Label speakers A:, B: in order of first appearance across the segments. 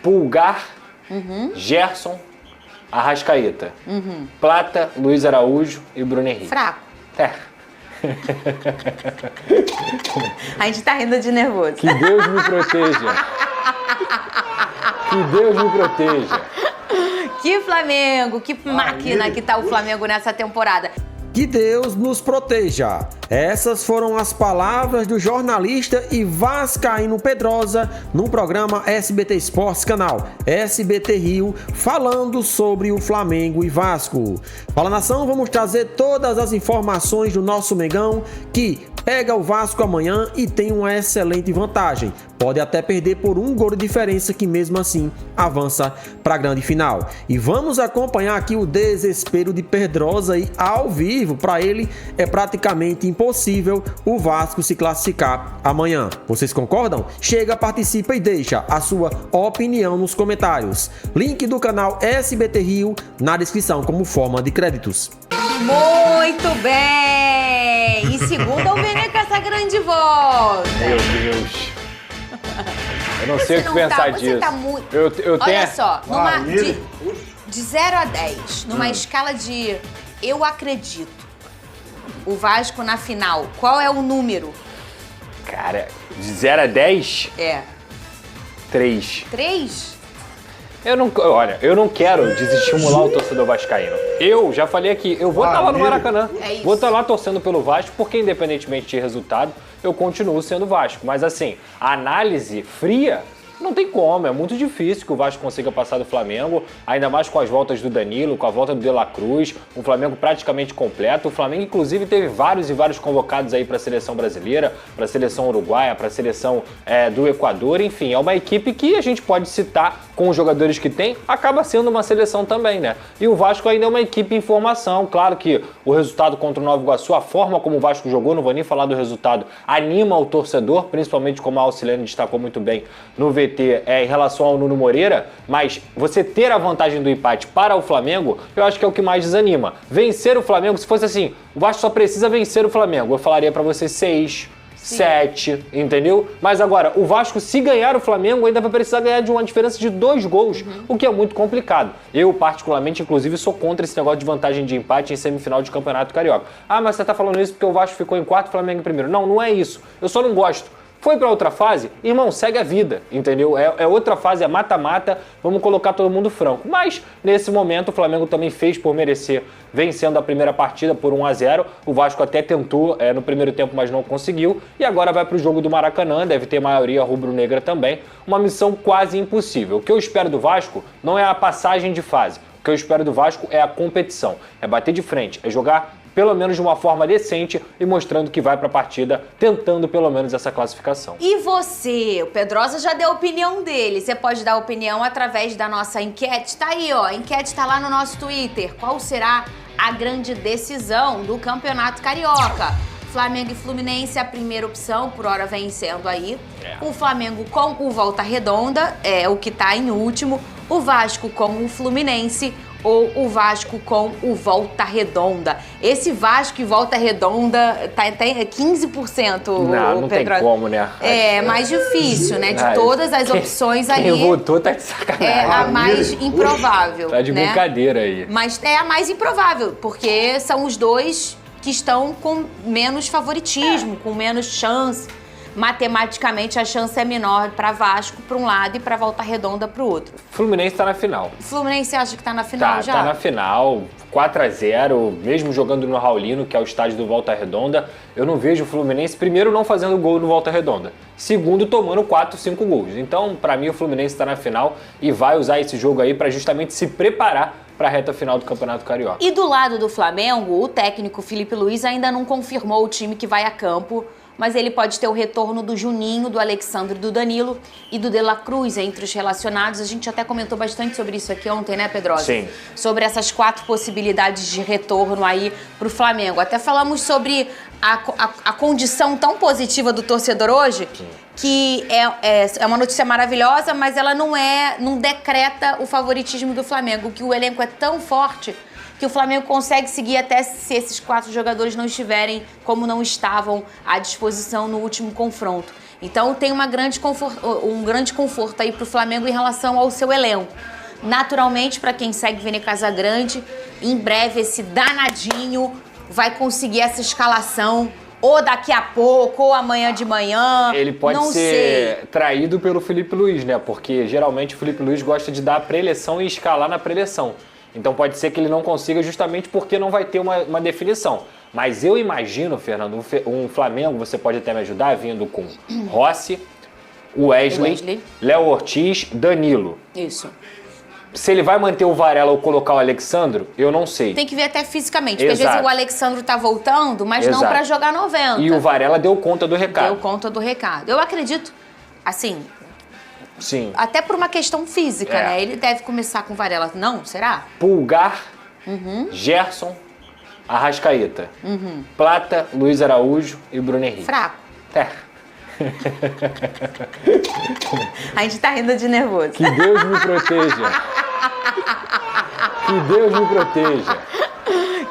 A: Pulgar, Gerson, Arrascaeta. Plata, Luiz Araújo e Bruno Henrique.
B: Fraco.
A: É.
B: A gente tá rindo de nervoso.
A: Que Deus me proteja. Que Deus me proteja.
B: Que Flamengo, que máquina que tá o Flamengo nessa temporada.
C: Que Deus nos proteja. Essas foram as palavras do jornalista e vascaíno Pedrosa no programa SBT Esportes Canal SBT Rio, falando sobre o Flamengo e Vasco. Fala Nação, vamos trazer todas as informações do nosso Mengão, que pega o Vasco amanhã e tem uma excelente vantagem. Pode até perder por 1 gol de diferença, que mesmo assim avança para a grande final. E vamos acompanhar aqui o desespero de Pedrosa aí ao vivo. Para ele é praticamente impossível o Vasco se classificar amanhã. Vocês concordam? Chega, participa e deixa a sua opinião nos comentários. Link do canal SBT Rio na descrição como forma de créditos.
B: Muito bem! E segunda o Vene com essa grande volta.
A: Meu Deus. Eu não sei o que pensar disso.
B: Você tá muito...
A: Eu tenho...
B: Olha só, de 0 a 10, numa escala de eu acredito, o Vasco na final, qual é o número?
A: Cara, de 0 a 10?
B: É.
A: 3.
B: 3?
A: Olha, eu não quero desestimular o torcedor vascaíno. Eu já falei aqui, eu vou estar lá no Maracanã.
B: É isso.
A: Vou estar lá torcendo pelo Vasco, porque independentemente de resultado, eu continuo sendo Vasco. Mas assim, a análise fria, não tem como, é muito difícil que o Vasco consiga passar do Flamengo, ainda mais com as voltas do Danilo, com a volta do De La Cruz, um Flamengo praticamente completo. O Flamengo, inclusive, teve vários e vários convocados aí para a seleção brasileira, para a seleção uruguaia, para a seleção do Equador, enfim, é uma equipe que a gente pode citar com os jogadores que tem, acaba sendo uma seleção também, né? E o Vasco ainda é uma equipe em formação, claro que o resultado contra o Nova Iguaçu, a forma como o Vasco jogou, não vou nem falar do resultado, anima o torcedor, principalmente como a Auxiliane destacou muito bem no VT, em relação ao Nuno Moreira, mas você ter a vantagem do empate para o Flamengo, eu acho que é o que mais desanima. Vencer o Flamengo, se fosse assim, o Vasco só precisa vencer o Flamengo, eu falaria para você 6, 7, entendeu? Mas agora, o Vasco, se ganhar o Flamengo, ainda vai precisar ganhar de uma diferença de 2 gols, o que é muito complicado. Eu, particularmente, inclusive, sou contra esse negócio de vantagem de empate em semifinal de Campeonato Carioca. Ah, mas você tá falando isso porque o Vasco ficou em 4, o Flamengo em primeiro. Não, não é isso. Eu só não gosto. Foi pra outra fase, irmão, segue a vida, entendeu? É outra fase, é mata-mata, vamos colocar todo mundo franco. Mas, nesse momento, o Flamengo também fez por merecer, vencendo a primeira partida por 1-0. O Vasco até tentou no primeiro tempo, mas não conseguiu. E agora vai pro jogo do Maracanã, deve ter maioria rubro-negra também. Uma missão quase impossível. O que eu espero do Vasco não é a passagem de fase. O que eu espero do Vasco é a competição. É bater de frente, é jogar pelo menos de uma forma decente e mostrando que vai para a partida tentando pelo menos essa classificação.
B: E você? O Pedrosa já deu a opinião dele. Você pode dar opinião através da nossa enquete. Tá aí, ó. A enquete tá lá no nosso Twitter. Qual será a grande decisão do Campeonato Carioca? Flamengo e Fluminense, a primeira opção, por hora vencendo aí. O Flamengo com o Volta Redonda, é o que tá em último. O Vasco com o Fluminense ou o Vasco com o Volta Redonda. Esse Vasco e Volta Redonda tá 15%.
A: Não tem como, né?
B: É mais difícil, né? De todas as opções aí.
A: Quem votou tá de sacanagem.
B: É a mais improvável.
A: Tá de brincadeira aí.
B: Mas é a mais improvável, porque são os dois que estão com menos favoritismo, com menos chance. Matematicamente, a chance é menor para Vasco para um lado e para Volta Redonda para o outro.
A: Fluminense tá na final.
B: Fluminense acha que tá na final já?
A: Tá na final, 4-0, mesmo jogando no Raulino, que é o estádio do Volta Redonda. Eu não vejo o Fluminense, primeiro, não fazendo gol no Volta Redonda. Segundo, tomando 4, 5 gols. Então, para mim, o Fluminense tá na final e vai usar esse jogo aí para justamente se preparar para a reta final do Campeonato Carioca.
B: E do lado do Flamengo, o técnico Felipe Luiz ainda não confirmou o time que vai a campo, mas ele pode ter o retorno do Juninho, do Alexandre, do Danilo e do De La Cruz entre os relacionados. A gente até comentou bastante sobre isso aqui ontem, né, Pedrosa?
A: Sim.
B: Sobre essas 4 possibilidades de retorno aí pro Flamengo. Até falamos sobre a condição tão positiva do torcedor hoje, que é uma notícia maravilhosa, mas ela não decreta o favoritismo do Flamengo, que o elenco é tão forte que o Flamengo consegue seguir até se esses 4 jogadores não estiverem como não estavam à disposição no último confronto. Então tem um grande conforto aí pro Flamengo em relação ao seu elenco. Naturalmente, para quem segue Vini Casagrande, em breve esse danadinho vai conseguir essa escalação, ou daqui a pouco, ou amanhã de manhã.
A: Ele pode ser traído pelo Felipe Luiz, né? Porque geralmente o Felipe Luiz gosta de dar a pré-eleição e escalar na pré-eleição. Então pode ser que ele não consiga justamente porque não vai ter uma definição. Mas eu imagino, Fernando, um Flamengo, você pode até me ajudar, vindo com Rossi, Wesley, Léo Ortiz, Danilo.
B: Isso.
A: Se ele vai manter o Varela ou colocar o Alexandro, eu não sei.
B: Tem que ver até fisicamente, porque às vezes o Alexandro tá voltando, mas não pra jogar 90.
A: E o Varela deu conta do recado.
B: Deu conta do recado. Eu acredito, assim...
A: Sim.
B: Até por uma questão física, né? Ele deve começar com o Varela. Não, será?
A: Pulgar, Gerson, Arrascaeta. Plata, Luiz Araújo e Bruno Henrique.
B: Fraco. A gente tá rindo de nervoso.
A: Que Deus me proteja. Que Deus me proteja.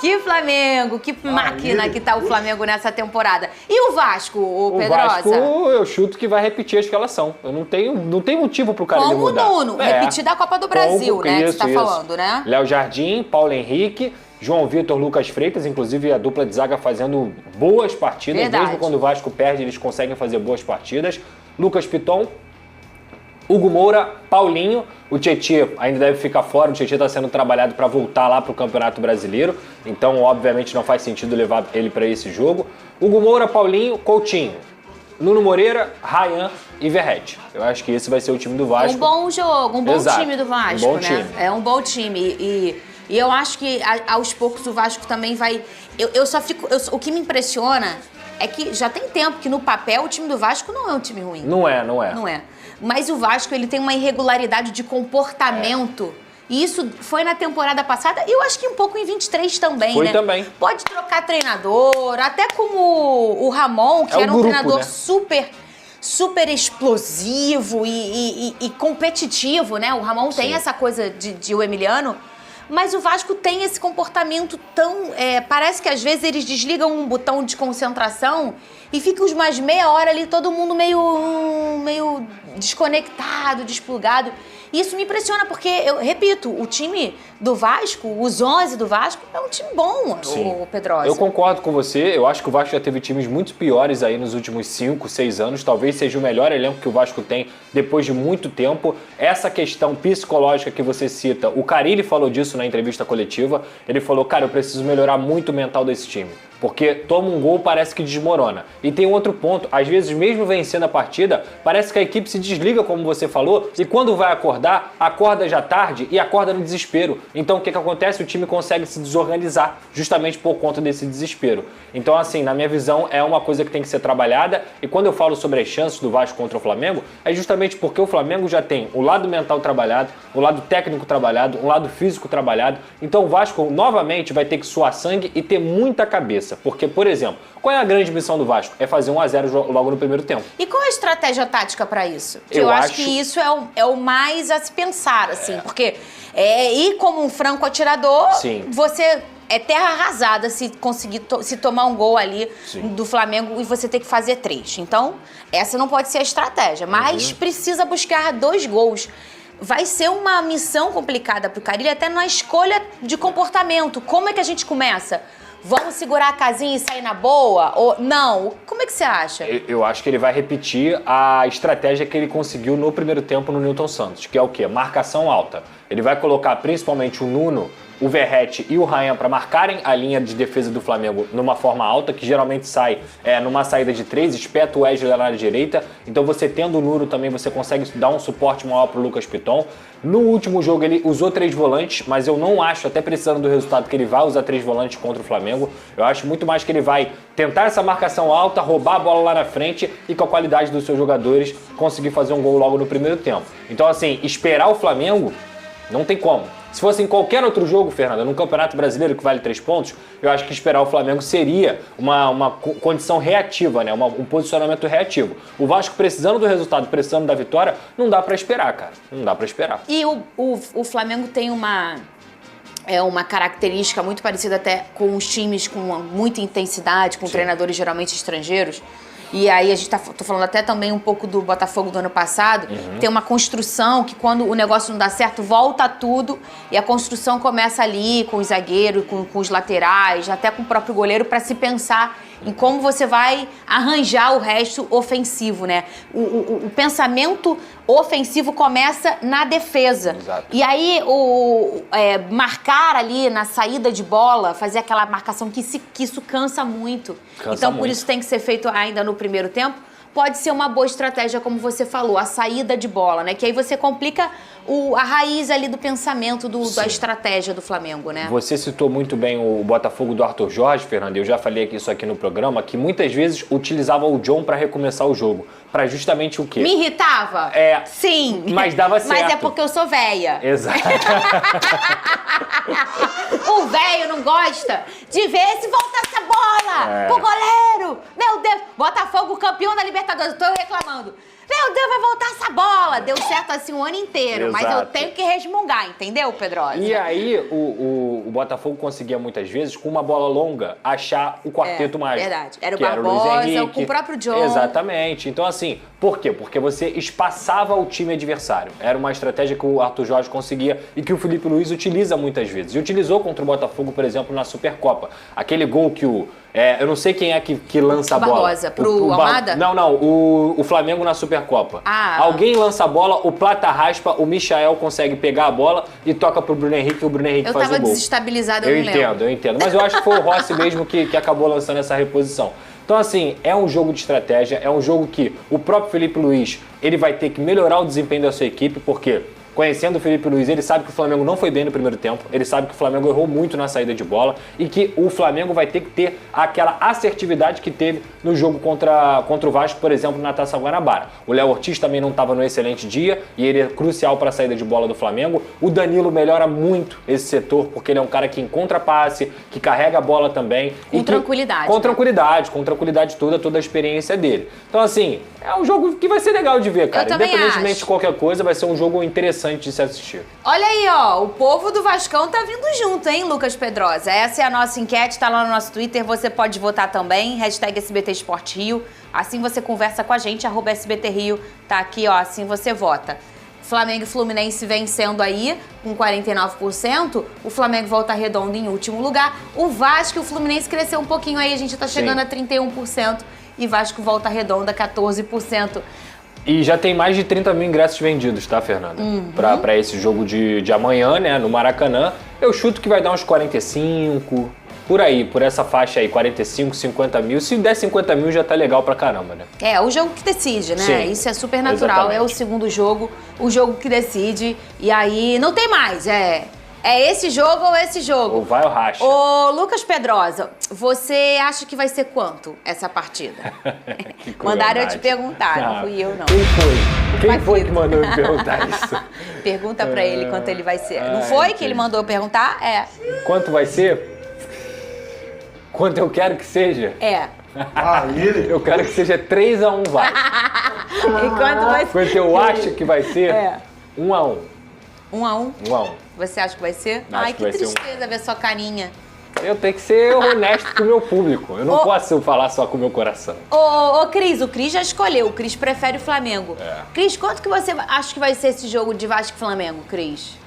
B: Que Flamengo, que máquina que tá o Flamengo nessa temporada. E o Vasco, o Pedrosa?
A: O Vasco, eu chuto que vai repetir a escalação. Eu não tenho motivo pro cara ele mudar.
B: Como o Nuno, repetir da Copa do Brasil, né?
A: Isso,
B: que você tá falando, né?
A: Léo Jardim, Paulo Henrique, João Vitor, Lucas Freitas, inclusive a dupla de zaga fazendo boas partidas.
B: Verdade.
A: Mesmo quando o Vasco perde, eles conseguem fazer boas partidas. Lucas Piton, Hugo Moura, Paulinho, o Tietê ainda deve ficar fora, o Tietê está sendo trabalhado para voltar lá para o Campeonato Brasileiro, então obviamente não faz sentido levar ele para esse jogo. Hugo Moura, Paulinho, Coutinho, Nuno Moreira, Ryan e Verratti. Eu acho que esse vai ser o time do Vasco.
B: Um bom jogo, um bom time do Vasco,
A: um bom
B: né?
A: time.
B: É um bom time e eu acho que aos poucos o Vasco também vai... o que me impressiona é que já tem tempo que no papel o time do Vasco não é um time ruim.
A: Não é.
B: Não é. Mas o Vasco, ele tem uma irregularidade de comportamento. E isso foi na temporada passada e eu acho que um pouco em 23 também,
A: foi
B: né?
A: Também.
B: Pode trocar treinador, até como o Ramon, que era um treinador, né? super explosivo e competitivo, né? O Ramon tem essa coisa de o Emiliano. Mas o Vasco tem esse comportamento tão... parece que às vezes eles desligam um botão de concentração e ficam mais meia hora ali, todo mundo meio desconectado, desplugado. E isso me impressiona, porque, eu repito, o time do Vasco, os 11 do Vasco, é um time bom, o Pedrosa.
A: Eu concordo com você, eu acho que o Vasco já teve times muito piores aí nos últimos 5, 6 anos, talvez seja o melhor elenco que o Vasco tem depois de muito tempo. Essa questão psicológica que você cita, o Carille falou disso na entrevista coletiva, ele falou, cara, eu preciso melhorar muito o mental desse time. Porque toma um gol, parece que desmorona. E tem outro ponto, às vezes mesmo vencendo a partida, parece que a equipe se desliga, como você falou, e quando vai acordar, acorda já tarde e acorda no desespero. Então o que acontece? O time consegue se desorganizar, justamente por conta desse desespero. Então assim, na minha visão, é uma coisa que tem que ser trabalhada, e quando eu falo sobre as chances do Vasco contra o Flamengo, é justamente porque o Flamengo já tem o lado mental trabalhado, o lado técnico trabalhado, o lado físico trabalhado. Então o Vasco novamente vai ter que suar sangue e ter muita cabeça. Porque, por exemplo, qual é a grande missão do Vasco? É fazer 1-0 logo no primeiro tempo.
B: E qual é a estratégia tática para isso? Eu acho que isso é o mais a se pensar, assim. Porque ir como um franco atirador, você é terra arrasada se conseguir se tomar um gol ali do Flamengo e você ter que fazer 3. Então, essa não pode ser a estratégia. Mas precisa buscar 2 gols. Vai ser uma missão complicada pro Carille, até na escolha de comportamento. Como é que a gente começa? Vamos segurar a casinha e sair na boa? Ou não? Como é que você acha?
A: Eu acho que ele vai repetir a estratégia que ele conseguiu no primeiro tempo no Nilton Santos, que é o quê? Marcação alta. Ele vai colocar principalmente o Nuno, o Verratti e o Ryan para marcarem a linha de defesa do Flamengo numa forma alta, que geralmente sai numa saída de 3, espeta o Wesley na área direita. Então você tendo o Nuno também, você consegue dar um suporte maior pro Lucas Piton. No último jogo ele usou 3 volantes, mas eu não acho, até precisando do resultado, que ele vai usar 3 volantes contra o Flamengo. Eu acho muito mais que ele vai tentar essa marcação alta, roubar a bola lá na frente e com a qualidade dos seus jogadores conseguir fazer um gol logo no primeiro tempo. Então assim, esperar o Flamengo não tem como. Se fosse em qualquer outro jogo, Fernanda, num Campeonato Brasileiro que vale 3 pontos, eu acho que esperar o Flamengo seria uma condição reativa, né? Um posicionamento reativo. O Vasco precisando do resultado, precisando da vitória, não dá pra esperar, cara. Não dá pra esperar.
B: E o Flamengo tem uma característica muito parecida até com os times com muita intensidade, com treinadores geralmente estrangeiros, E aí a gente tô falando até também um pouco do Botafogo do ano passado. Tem uma construção que quando o negócio não dá certo, volta tudo. E a construção começa ali com os zagueiros, com os laterais, até com o próprio goleiro, para se pensar em como você vai arranjar o resto ofensivo, né? O pensamento ofensivo começa na defesa.
A: Exato.
B: E aí, marcar ali na saída de bola, fazer aquela marcação que isso cansa muito. Então, por isso tem que ser feito ainda no primeiro tempo. Pode ser uma boa estratégia, como você falou, a saída de bola, né? Que aí você complica a raiz ali do pensamento da estratégia do Flamengo, né?
A: Você citou muito bem o Botafogo do Arthur Jorge, Fernando. Eu já falei isso aqui no programa, que muitas vezes utilizava o John para recomeçar o jogo. Para justamente o quê?
B: Me irritava? Sim.
A: Mas dava certo.
B: Mas é porque eu sou véia.
A: Exato.
B: O velho não gosta de ver se voltar essa bola pro goleiro. Meu Deus. Botafogo campeão da Libertadores. Tô reclamando. Meu Deus, vai voltar essa bola. Deu certo assim o ano inteiro.
A: Exato.
B: Mas eu tenho que resmungar, entendeu, Pedrosa?
A: E aí, o Botafogo conseguia muitas vezes, com uma bola longa, achar o quarteto mágico.
B: Verdade. Era o
A: que
B: Barbosa,
A: era o Luiz Henrique.
B: com o próprio John.
A: Exatamente. Então, assim, por quê? Porque você espaçava o time adversário. Era uma estratégia que o Arthur Jorge conseguia e que o Felipe Luiz utiliza muitas vezes. E utilizou contra o Botafogo, por exemplo, na Supercopa. Aquele gol que eu não sei quem é que lança a bola.
B: Barbosa, pro Almada?
A: Não. O Flamengo na Supercopa. Alguém lança a bola, o Plata raspa, o Michael consegue pegar a bola e toca pro Bruno Henrique e o Bruno Henrique faz o gol.
B: Eu tava desestabilizada, eu não lembro.
A: Eu entendo. Mas eu acho que foi o Rossi mesmo que acabou lançando essa reposição. Então, assim, é um jogo de estratégia, é um jogo que o próprio Felipe Luiz, ele vai ter que melhorar o desempenho da sua equipe, porque conhecendo o Felipe Luiz, ele sabe que o Flamengo não foi bem no primeiro tempo, ele sabe que o Flamengo errou muito na saída de bola e que o Flamengo vai ter que ter aquela assertividade que teve no jogo contra o Vasco, por exemplo, na Taça Guanabara. O Léo Ortiz também não estava no excelente dia e ele é crucial para a saída de bola do Flamengo. O Danilo melhora muito esse setor, porque ele é um cara que encontra passe, que carrega a bola também.
B: Com tranquilidade.
A: Com tranquilidade toda a experiência dele. Então, assim, é um jogo que vai ser legal de ver, cara. Independentemente de qualquer coisa, vai ser um jogo interessante de se assistir.
B: Olha aí, ó, o povo do Vascão tá vindo junto, hein, Lucas Pedrosa? Essa é a nossa enquete, tá lá no nosso Twitter, você pode votar também, #SBT Sport Rio, assim você conversa com a gente, @SBT Rio, tá aqui, ó, assim você vota. Flamengo e Fluminense vencendo aí, com 49%, o Flamengo Volta Redonda em último lugar, o Vasco e o Fluminense cresceu um pouquinho aí, a gente tá chegando a 31%, e Vasco Volta Redonda 14%.
A: E já tem mais de 30 mil ingressos vendidos, tá, Fernanda? Pra esse jogo de amanhã, né, no Maracanã. Eu chuto que vai dar uns 45, por aí, por essa faixa aí, 45, 50 mil. Se der 50 mil já tá legal pra caramba, né?
B: É, o jogo que decide, né?
A: Sim,
B: isso é super natural.
A: exatamente.
B: É o segundo jogo, o jogo que decide. E aí não tem mais, é esse jogo ou esse jogo.
A: Ou vai ou racha.
B: Ô, Lucas Pedrosa, você acha que vai ser quanto essa partida? Mandaram eu te perguntar, não fui eu, não.
A: Quem foi que mandou me perguntar isso?
B: Pergunta pra ele quanto ele vai ser. Não foi que ele mandou eu perguntar? É.
A: Quanto vai ser? Quanto eu quero que seja?
B: É.
A: Eu quero que seja 3-1, vai.
B: E quanto vai ser?
A: Quanto eu acho que vai ser? 1-1.
B: 1-1?
A: 1-1.
B: Você acha que vai ser?
A: Acho
B: Ai,
A: que
B: que
A: vai ser
B: tristeza ver sua carinha.
A: Eu tenho que ser honesto com o meu público. Eu não posso falar só com o meu coração.
B: Ô, Cris, o Cris já escolheu. O Cris prefere o Flamengo. Cris, quanto que você acha que vai ser esse jogo de Vasco e Flamengo, Cris?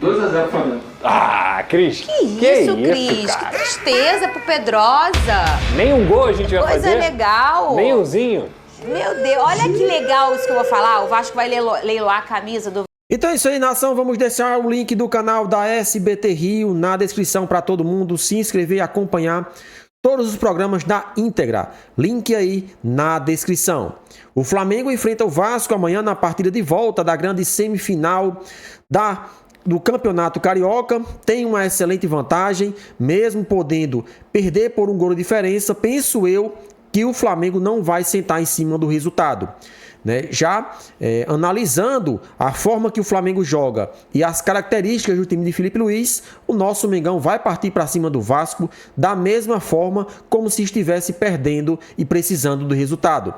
D: 2-0 Flamengo.
A: Ah, Cris.
B: Que isso, Cris?
A: cara?
B: Que tristeza pro Pedrosa.
A: Nem um gol a gente vai
B: Coisa
A: fazer?
B: legal.
A: Nem umzinho?
B: Meu Deus, olha que legal isso que eu vou falar. O Vasco vai leiloar a camisa do...
C: Então é isso aí, nação. Vamos deixar o link do canal da SBT Rio na descrição para todo mundo se inscrever e acompanhar todos os programas da íntegra. Link aí na descrição. O Flamengo enfrenta o Vasco amanhã na partida de volta da grande semifinal do Campeonato Carioca. Tem uma excelente vantagem, mesmo podendo perder por um gol de diferença. Penso eu que o Flamengo não vai sentar em cima do resultado. Já analisando a forma que o Flamengo joga e as características do time de Felipe Luiz, o nosso Mengão vai partir para cima do Vasco da mesma forma como se estivesse perdendo e precisando do resultado.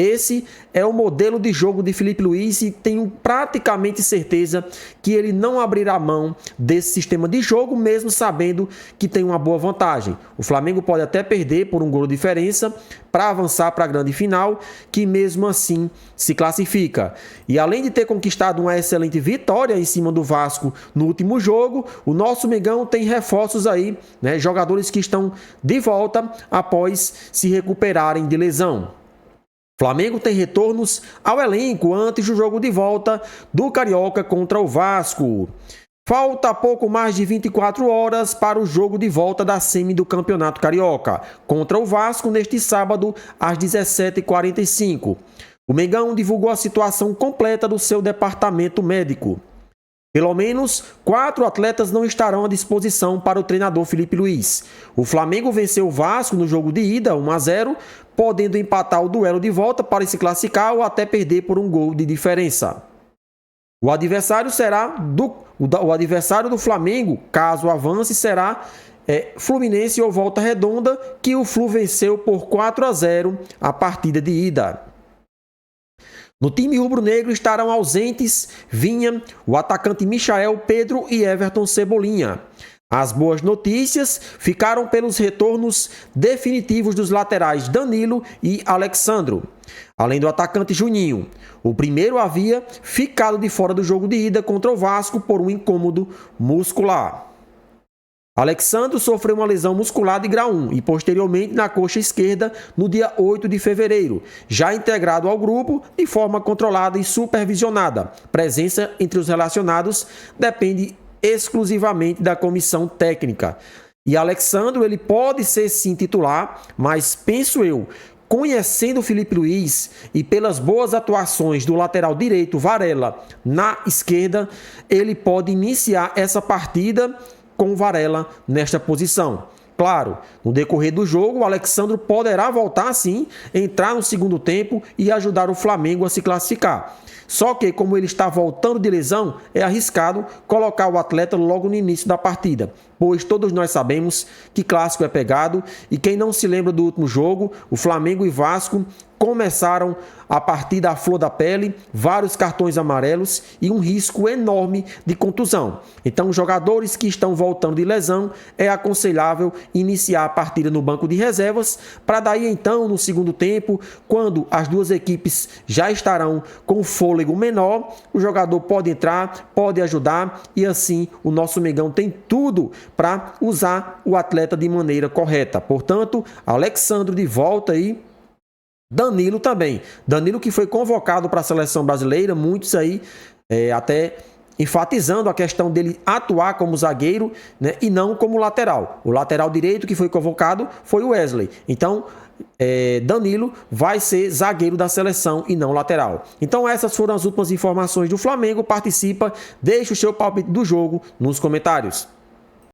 C: Esse é o modelo de jogo de Filipe Luís e tenho praticamente certeza que ele não abrirá mão desse sistema de jogo, mesmo sabendo que tem uma boa vantagem. O Flamengo pode até perder por um gol de diferença para avançar para a grande final, que mesmo assim se classifica. E além de ter conquistado uma excelente vitória em cima do Vasco no último jogo, o nosso Mengão tem reforços aí, né? Jogadores que estão de volta após se recuperarem de lesão. Flamengo tem retornos ao elenco antes do jogo de volta do Carioca contra o Vasco. Falta pouco mais de 24 horas para o jogo de volta da semi do Campeonato Carioca, contra o Vasco neste sábado às 17h45. O Mengão divulgou a situação completa do seu departamento médico. Pelo menos 4 atletas não estarão à disposição para o treinador Filipe Luís. O Flamengo venceu o Vasco no jogo de ida, 1-0, podendo empatar o duelo de volta para se classificar ou até perder por um gol de diferença. O adversário do Flamengo, caso avance, será Fluminense ou Volta Redonda, que o Flu venceu por 4-0 a partida de ida. No time rubro-negro estarão ausentes Vinha, o atacante Michael, Pedro e Everton Cebolinha. As boas notícias ficaram pelos retornos definitivos dos laterais Danilo e Alexandro, além do atacante Juninho. O primeiro havia ficado de fora do jogo de ida contra o Vasco por um incômodo muscular. Alexandro sofreu uma lesão muscular de grau 1 e posteriormente na coxa esquerda no dia 8 de fevereiro, já integrado ao grupo de forma controlada e supervisionada. Presença entre os relacionados depende exclusivamente da comissão técnica. E Alexandro, ele pode ser sim titular, mas penso eu, conhecendo o Filipe Luís e pelas boas atuações do lateral direito Varela na esquerda, ele pode iniciar essa partida com Varela nesta posição. Claro, no decorrer do jogo, o Alexandro poderá voltar sim, entrar no segundo tempo e ajudar o Flamengo a se classificar. Só que, como ele está voltando de lesão, é arriscado colocar o atleta logo no início da partida, pois todos nós sabemos que clássico é pegado e quem não se lembra do último jogo, o Flamengo e Vasco começaram a partida à flor da pele, vários cartões amarelos e um risco enorme de contusão. Então, os jogadores que estão voltando de lesão, é aconselhável iniciar a partida no banco de reservas, para daí então, no segundo tempo, quando as duas equipes já estarão com fôlego menor, o jogador pode entrar, pode ajudar e assim o nosso Mengão tem tudo para usar o atleta de maneira correta. Portanto, Alexandro de volta aí, Danilo também. Danilo que foi convocado para a seleção brasileira, muitos aí até enfatizando a questão dele atuar como zagueiro, né, e não como lateral. O lateral direito que foi convocado foi o Wesley. Então, Danilo vai ser zagueiro da seleção e não lateral. Então essas foram as últimas informações do Flamengo. Participa, deixa o seu palpite do jogo nos comentários.